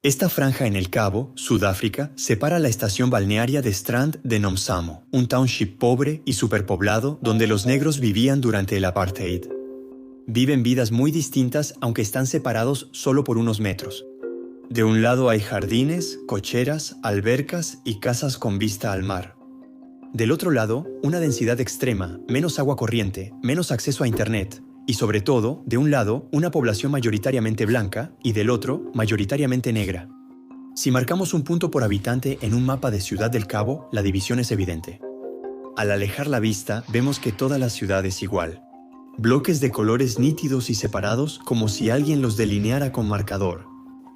Esta franja en el Cabo, Sudáfrica, separa la estación balnearia de Strand de Nomsamo, un township pobre y superpoblado donde los negros vivían durante el apartheid. Viven vidas muy distintas aunque están separados solo por unos metros. De un lado hay jardines, cocheras, albercas y casas con vista al mar. Del otro lado, una densidad extrema, menos agua corriente, menos acceso a internet y sobre todo, de un lado, una población mayoritariamente blanca y del otro, mayoritariamente negra. Si marcamos un punto por habitante en un mapa de Ciudad del Cabo, la división es evidente. Al alejar la vista, vemos que toda la ciudad es igual. Bloques de colores nítidos y separados como si alguien los delineara con marcador.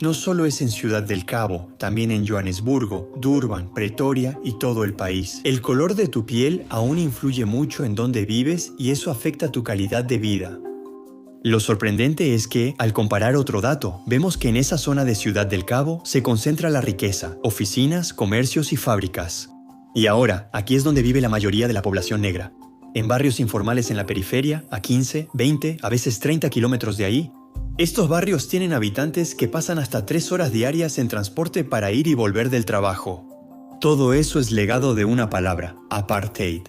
No solo es en Ciudad del Cabo, también en Johannesburgo, Durban, Pretoria y todo el país. El color de tu piel aún influye mucho en dónde vives y eso afecta tu calidad de vida. Lo sorprendente es que, al comparar otro dato, vemos que en esa zona de Ciudad del Cabo se concentra la riqueza, oficinas, comercios y fábricas. Y ahora, aquí es donde vive la mayoría de la población negra. En barrios informales en la periferia, a 15, 20, a veces 30 kilómetros de ahí. Estos barrios tienen habitantes que pasan hasta 3 horas diarias en transporte para ir y volver del trabajo. Todo eso es legado de una palabra, apartheid.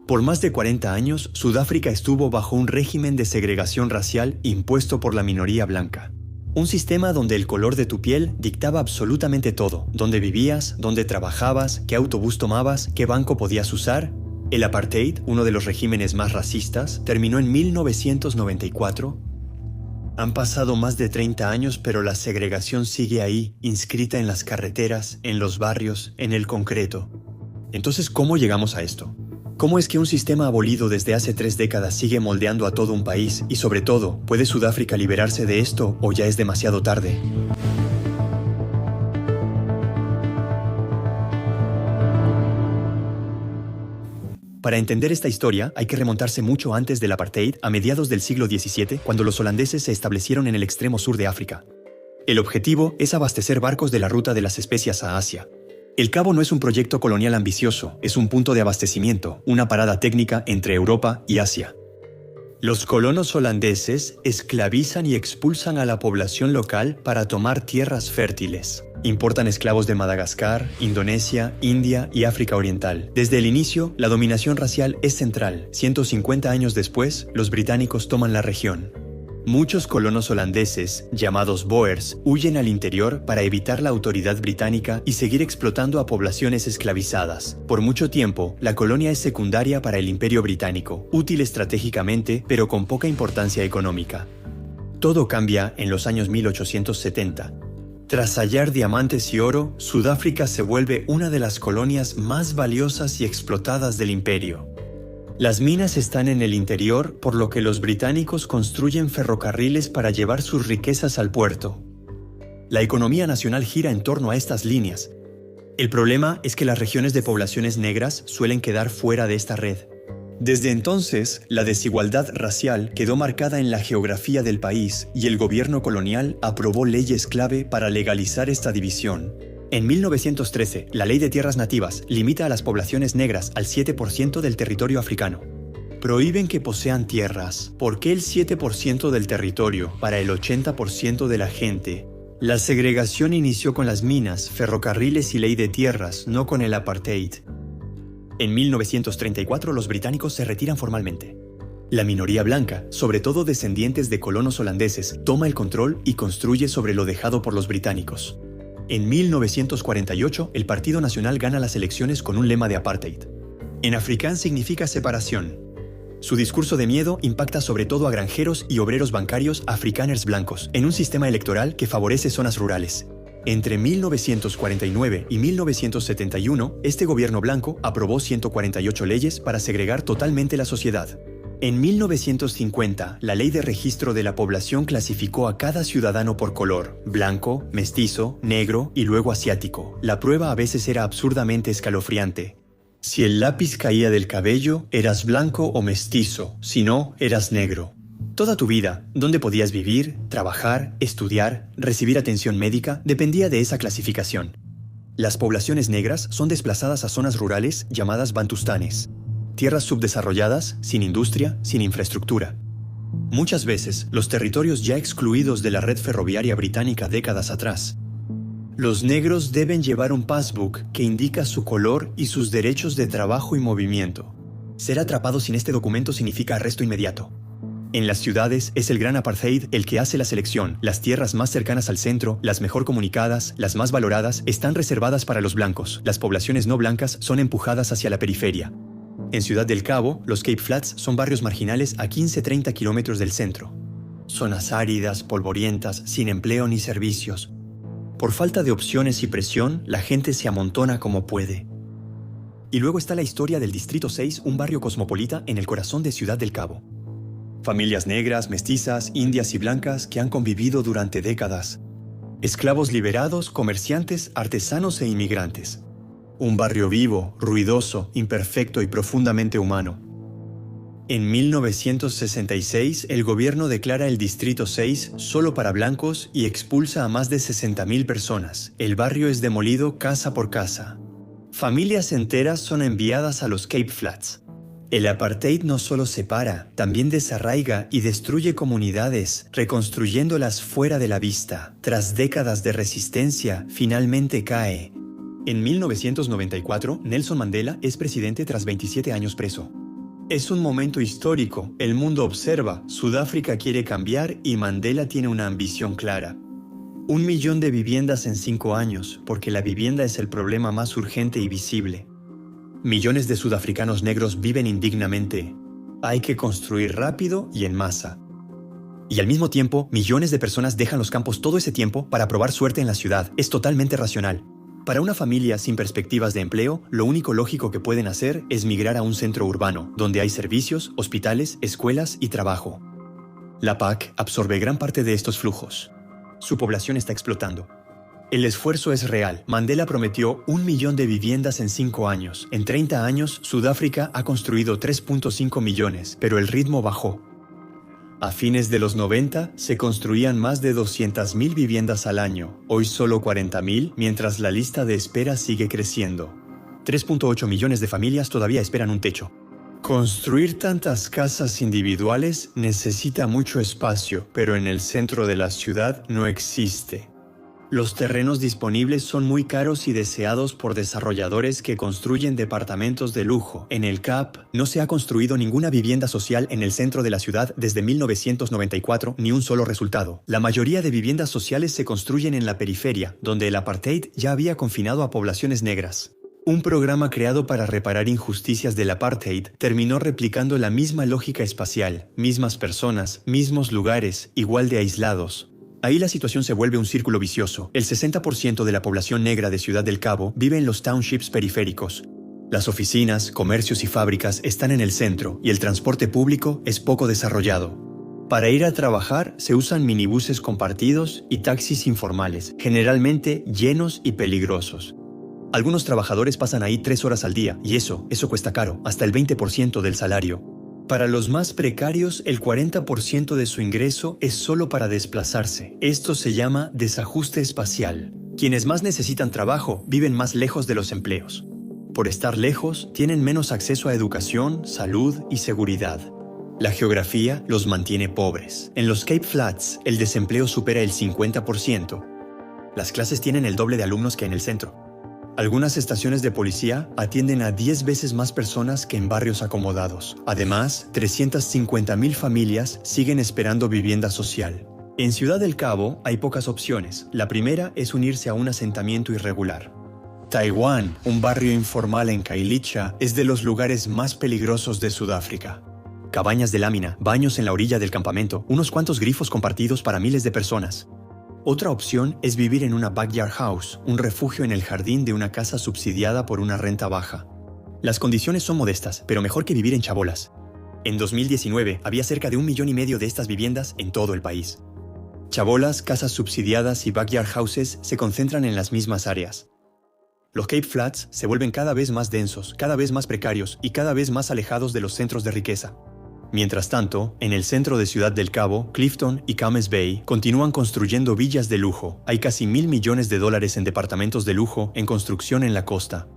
Por más de 40 años, Sudáfrica estuvo bajo un régimen de segregación racial impuesto por la minoría blanca. Un sistema donde el color de tu piel dictaba absolutamente todo, dónde vivías, dónde trabajabas, qué autobús tomabas, qué banco podías usar. El apartheid, uno de los regímenes más racistas, terminó en 1994. Han pasado más de 30 años, pero la segregación sigue ahí, inscrita en las carreteras, en los barrios, en el concreto. Entonces, ¿cómo llegamos a esto? ¿Cómo es que un sistema abolido desde hace 3 décadas sigue moldeando a todo un país? Y sobre todo, ¿puede Sudáfrica liberarse de esto o ya es demasiado tarde? Para entender esta historia, hay que remontarse mucho antes del apartheid, a mediados del siglo XVII, cuando los holandeses se establecieron en el extremo sur de África. El objetivo es abastecer barcos de la ruta de las especias a Asia. El Cabo no es un proyecto colonial ambicioso, es un punto de abastecimiento, una parada técnica entre Europa y Asia. Los colonos holandeses esclavizan y expulsan a la población local para tomar tierras fértiles. Importan esclavos de Madagascar, Indonesia, India y África Oriental. Desde el inicio, la dominación racial es central. 150 años después, los británicos toman la región. Muchos colonos holandeses, llamados Boers, huyen al interior para evitar la autoridad británica y seguir explotando a poblaciones esclavizadas. Por mucho tiempo, la colonia es secundaria para el Imperio Británico, útil estratégicamente, pero con poca importancia económica. Todo cambia en los años 1870. Tras hallar diamantes y oro, Sudáfrica se vuelve una de las colonias más valiosas y explotadas del imperio. Las minas están en el interior, por lo que los británicos construyen ferrocarriles para llevar sus riquezas al puerto. La economía nacional gira en torno a estas líneas. El problema es que las regiones de poblaciones negras suelen quedar fuera de esta red. Desde entonces, la desigualdad racial quedó marcada en la geografía del país y el gobierno colonial aprobó leyes clave para legalizar esta división. En 1913, la Ley de Tierras Nativas limita a las poblaciones negras al 7% del territorio africano. Prohíben que posean tierras. ¿Por qué el 7% del territorio para el 80% de la gente? La segregación inició con las minas, ferrocarriles y ley de tierras, no con el apartheid. En 1934, los británicos se retiran formalmente. La minoría blanca, sobre todo descendientes de colonos holandeses, toma el control y construye sobre lo dejado por los británicos. En 1948, el Partido Nacional gana las elecciones con un lema de apartheid. En afrikaans significa separación. Su discurso de miedo impacta sobre todo a granjeros y obreros bancarios afrikaners blancos, en un sistema electoral que favorece zonas rurales. Entre 1949 y 1971, este gobierno blanco aprobó 148 leyes para segregar totalmente la sociedad. En 1950, la Ley de Registro de la Población clasificó a cada ciudadano por color: blanco, mestizo, negro y luego asiático. La prueba a veces era absurdamente escalofriante. Si el lápiz caía del cabello, eras blanco o mestizo, si no, eras negro. Toda tu vida, dónde podías vivir, trabajar, estudiar, recibir atención médica, dependía de esa clasificación. Las poblaciones negras son desplazadas a zonas rurales llamadas bantustanes. Tierras subdesarrolladas, sin industria, sin infraestructura. Muchas veces, los territorios ya excluidos de la red ferroviaria británica décadas atrás. Los negros deben llevar un passbook que indica su color y sus derechos de trabajo y movimiento. Ser atrapado sin este documento significa arresto inmediato. En las ciudades es el gran apartheid el que hace la selección. Las tierras más cercanas al centro, las mejor comunicadas, las más valoradas, están reservadas para los blancos. Las poblaciones no blancas son empujadas hacia la periferia. En Ciudad del Cabo, los Cape Flats son barrios marginales a 15-30 kilómetros del centro. Zonas áridas, polvorientas, sin empleo ni servicios. Por falta de opciones y presión, la gente se amontona como puede. Y luego está la historia del Distrito 6, un barrio cosmopolita en el corazón de Ciudad del Cabo. Familias negras, mestizas, indias y blancas que han convivido durante décadas. Esclavos liberados, comerciantes, artesanos e inmigrantes. Un barrio vivo, ruidoso, imperfecto y profundamente humano. En 1966, el gobierno declara el Distrito 6 solo para blancos y expulsa a más de 60,000 personas. El barrio es demolido casa por casa. Familias enteras son enviadas a los Cape Flats. El apartheid no solo separa, también desarraiga y destruye comunidades, reconstruyéndolas fuera de la vista. Tras décadas de resistencia, finalmente cae. En 1994, Nelson Mandela es presidente tras 27 años preso. Es un momento histórico, el mundo observa, Sudáfrica quiere cambiar y Mandela tiene una ambición clara. 1 millón de viviendas en 5 años, porque la vivienda es el problema más urgente y visible. Millones de sudafricanos negros viven indignamente. Hay que construir rápido y en masa. Y al mismo tiempo, millones de personas dejan los campos todo ese tiempo para probar suerte en la ciudad. Es totalmente racional. Para una familia sin perspectivas de empleo, lo único lógico que pueden hacer es migrar a un centro urbano, donde hay servicios, hospitales, escuelas y trabajo. La PAC absorbe gran parte de estos flujos. Su población está explotando. El esfuerzo es real. Mandela prometió 1 millón de viviendas en 5 años. En 30 años, Sudáfrica ha construido 3.5 millones, pero el ritmo bajó. A fines de los 90, se construían más de 200,000 viviendas al año. Hoy solo 40,000, mientras la lista de espera sigue creciendo. 3.8 millones de familias todavía esperan un techo. Construir tantas casas individuales necesita mucho espacio, pero en el centro de la ciudad no existe. Los terrenos disponibles son muy caros y deseados por desarrolladores que construyen departamentos de lujo. En el Cap no se ha construido ninguna vivienda social en el centro de la ciudad desde 1994, ni un solo resultado. La mayoría de viviendas sociales se construyen en la periferia, donde el apartheid ya había confinado a poblaciones negras. Un programa creado para reparar injusticias del apartheid terminó replicando la misma lógica espacial, mismas personas, mismos lugares, igual de aislados. Ahí la situación se vuelve un círculo vicioso. El 60% de la población negra de Ciudad del Cabo vive en los townships periféricos. Las oficinas, comercios y fábricas están en el centro y el transporte público es poco desarrollado. Para ir a trabajar se usan minibuses compartidos y taxis informales, generalmente llenos y peligrosos. Algunos trabajadores pasan ahí 3 horas al día y eso cuesta caro, hasta el 20% del salario. Para los más precarios, el 40% de su ingreso es solo para desplazarse. Esto se llama desajuste espacial. Quienes más necesitan trabajo viven más lejos de los empleos. Por estar lejos, tienen menos acceso a educación, salud y seguridad. La geografía los mantiene pobres. En los Cape Flats, el desempleo supera el 50%. Las clases tienen el doble de alumnos que en el centro. Algunas estaciones de policía atienden a 10 veces más personas que en barrios acomodados. Además, 350,000 familias siguen esperando vivienda social. En Ciudad del Cabo hay pocas opciones. La primera es unirse a un asentamiento irregular. Taiwán, un barrio informal en Kailicha, es de los lugares más peligrosos de Sudáfrica. Cabañas de lámina, baños en la orilla del campamento, unos cuantos grifos compartidos para miles de personas. Otra opción es vivir en una backyard house, un refugio en el jardín de una casa subsidiada por una renta baja. Las condiciones son modestas, pero mejor que vivir en chabolas. En 2019 había cerca de 1,5 millones de estas viviendas en todo el país. Chabolas, casas subsidiadas y backyard houses se concentran en las mismas áreas. Los Cape Flats se vuelven cada vez más densos, cada vez más precarios y cada vez más alejados de los centros de riqueza. Mientras tanto, en el centro de Ciudad del Cabo, Clifton y Camps Bay continúan construyendo villas de lujo. Hay casi $1,000 millones en departamentos de lujo en construcción en la costa.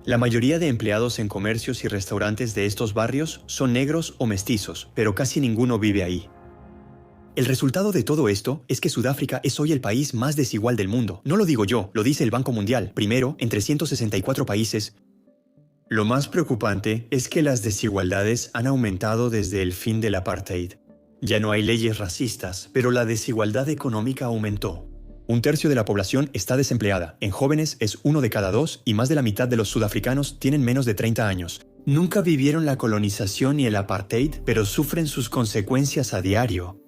La mayoría de empleados en comercios y restaurantes de estos barrios son negros o mestizos, pero casi ninguno vive ahí. El resultado de todo esto es que Sudáfrica es hoy el país más desigual del mundo. No lo digo yo, lo dice el Banco Mundial, primero entre 164 países. Lo más preocupante es que las desigualdades han aumentado desde el fin del apartheid. Ya no hay leyes racistas, pero la desigualdad económica aumentó. Un tercio de la población está desempleada, en jóvenes es 1 de cada 2 y más de la mitad de los sudafricanos tienen menos de 30 años. Nunca vivieron la colonización ni el apartheid, pero sufren sus consecuencias a diario.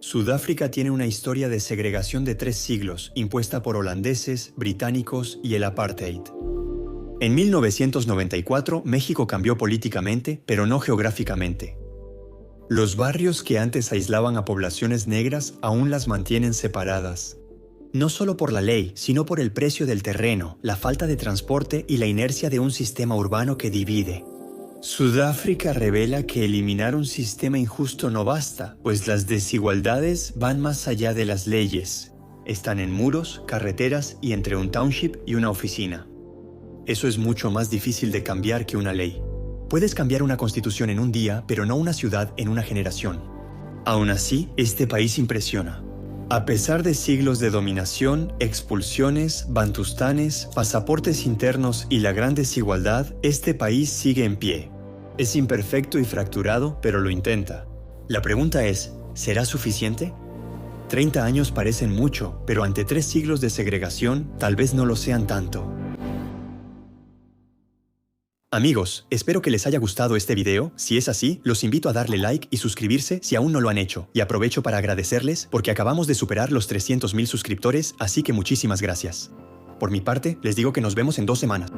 Sudáfrica tiene una historia de segregación de 3 siglos, impuesta por holandeses, británicos y el apartheid. En 1994, México cambió políticamente, pero no geográficamente. Los barrios que antes aislaban a poblaciones negras aún las mantienen separadas. No solo por la ley, sino por el precio del terreno, la falta de transporte y la inercia de un sistema urbano que divide. Sudáfrica revela que eliminar un sistema injusto no basta, pues las desigualdades van más allá de las leyes. Están en muros, carreteras y entre un township y una oficina. Eso es mucho más difícil de cambiar que una ley. Puedes cambiar una constitución en un día, pero no una ciudad en una generación. Aún así, este país impresiona. A pesar de siglos de dominación, expulsiones, bantustanes, pasaportes internos y la gran desigualdad, este país sigue en pie. Es imperfecto y fracturado, pero lo intenta. La pregunta es, ¿será suficiente? 30 años parecen mucho, pero ante 3 siglos de segregación, tal vez no lo sean tanto. Amigos, espero que les haya gustado este video. Si es así, los invito a darle like y suscribirse si aún no lo han hecho. Y aprovecho para agradecerles porque acabamos de superar los 300,000 suscriptores, así que muchísimas gracias. Por mi parte, les digo que nos vemos en 2 semanas.